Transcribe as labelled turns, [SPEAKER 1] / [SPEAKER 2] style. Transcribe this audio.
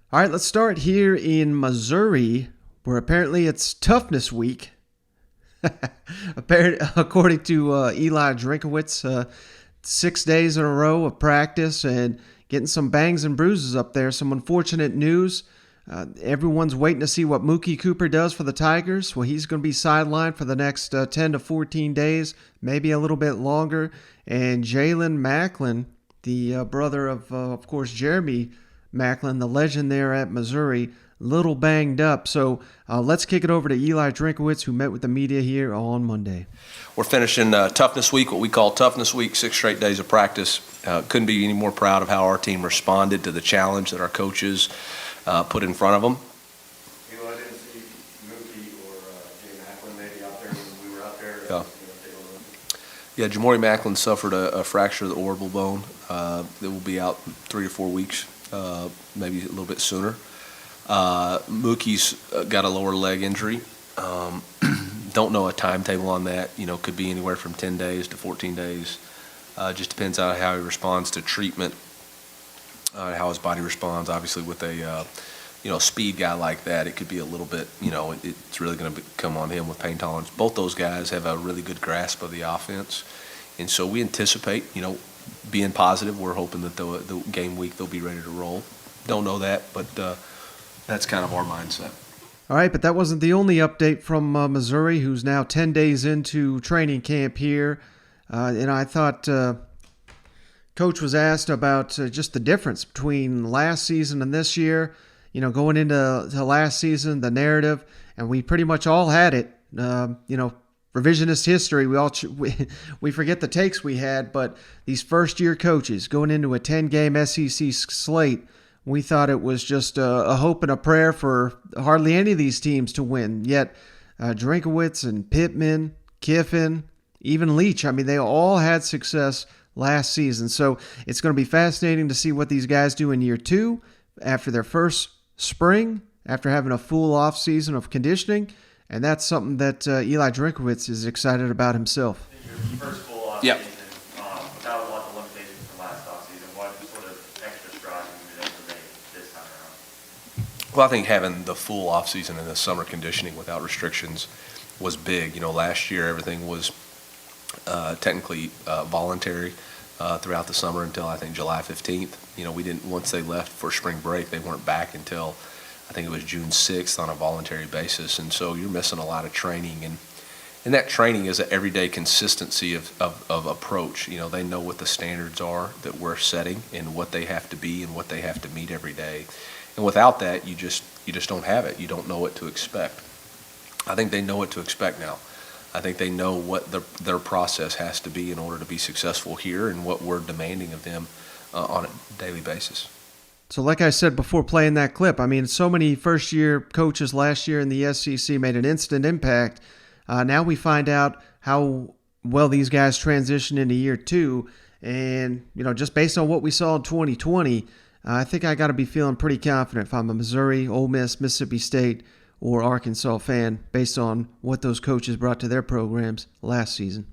[SPEAKER 1] All right, let's start here in Missouri, where apparently it's Toughness week. According to Eli Drinkwitz, 6 days in a row of practice and getting some bangs and bruises up there. Some unfortunate news. Everyone's waiting to see what Mookie Cooper does for the Tigers. Well, he's going to be sidelined for the next 10 to 14 days, maybe a little bit longer. And Jaylin Maclin, the brother of course, Jeremy Maclin, the legend there at Missouri, little banged up. So let's kick it over to Eli Drinkwitz, who met with the media here on Monday.
[SPEAKER 2] We're finishing Toughness Week, what we call Toughness Week, 6 straight days of practice. Couldn't be any more proud of how our team responded to the challenge that our coaches put in front of them.
[SPEAKER 3] I didn't see Mookie or Jay Maclin maybe out there when we were out there.
[SPEAKER 2] Yeah, Jamori Maclin suffered a fracture of the orbital bone that will be out 3 to 4 weeks, maybe a little bit sooner. Mookie's got a lower leg injury. Don't know a timetable on that. Could be anywhere from 10 days to 14 days. Just depends on how he responds to treatment, how his body responds. Obviously, with a speed guy like that, it could be a little bit. It's really going to come on him with pain tolerance. Both those guys have a really good grasp of the offense, and so we anticipate, being positive. We're hoping that the game week they'll be ready to roll. Don't know that, but that's kind of our mindset.
[SPEAKER 1] All right, but that wasn't the only update from Missouri, who's now 10 days into training camp here. And I thought Coach was asked about just the difference between last season and this year. Going into last season, the narrative, and we pretty much all had it. Revisionist history. We forget the takes we had, but these first-year coaches going into a 10-game SEC slate, we thought it was just a hope and a prayer for hardly any of these teams to win. Yet Drinkwitz and Pittman, Kiffin, even Leach, they all had success last season. So it's going to be fascinating to see what these guys do in year 2 after their first spring, after having a full off season of conditioning. And that's something that Eli Drinkwitz is excited about himself.
[SPEAKER 3] Your first full off
[SPEAKER 2] Yep.
[SPEAKER 3] season, without a lot of limitations from last off season, what sort of extra strides have you been able to make this time around?
[SPEAKER 2] Well, I think having the full off season and the summer conditioning without restrictions was big. Last year everything was technically voluntary throughout the summer until I think July 15th. We didn't, once they left for spring break, they weren't back until I think it was June 6th on a voluntary basis. And so you're missing a lot of training, and that training is an everyday consistency of approach. They know what the standards are that we're setting and what they have to be and what they have to meet every day. And without that, you just don't have it. You don't know what to expect. I think they know what to expect now. I think they know what their process has to be in order to be successful here and what we're demanding of them on a daily basis.
[SPEAKER 1] So like I said before playing that clip, so many first-year coaches last year in the SEC made an instant impact. Now we find out how well these guys transition into year 2. And, just based on what we saw in 2020, I think I got to be feeling pretty confident if I'm a Missouri, Ole Miss, Mississippi State, or Arkansas fan based on what those coaches brought to their programs last season.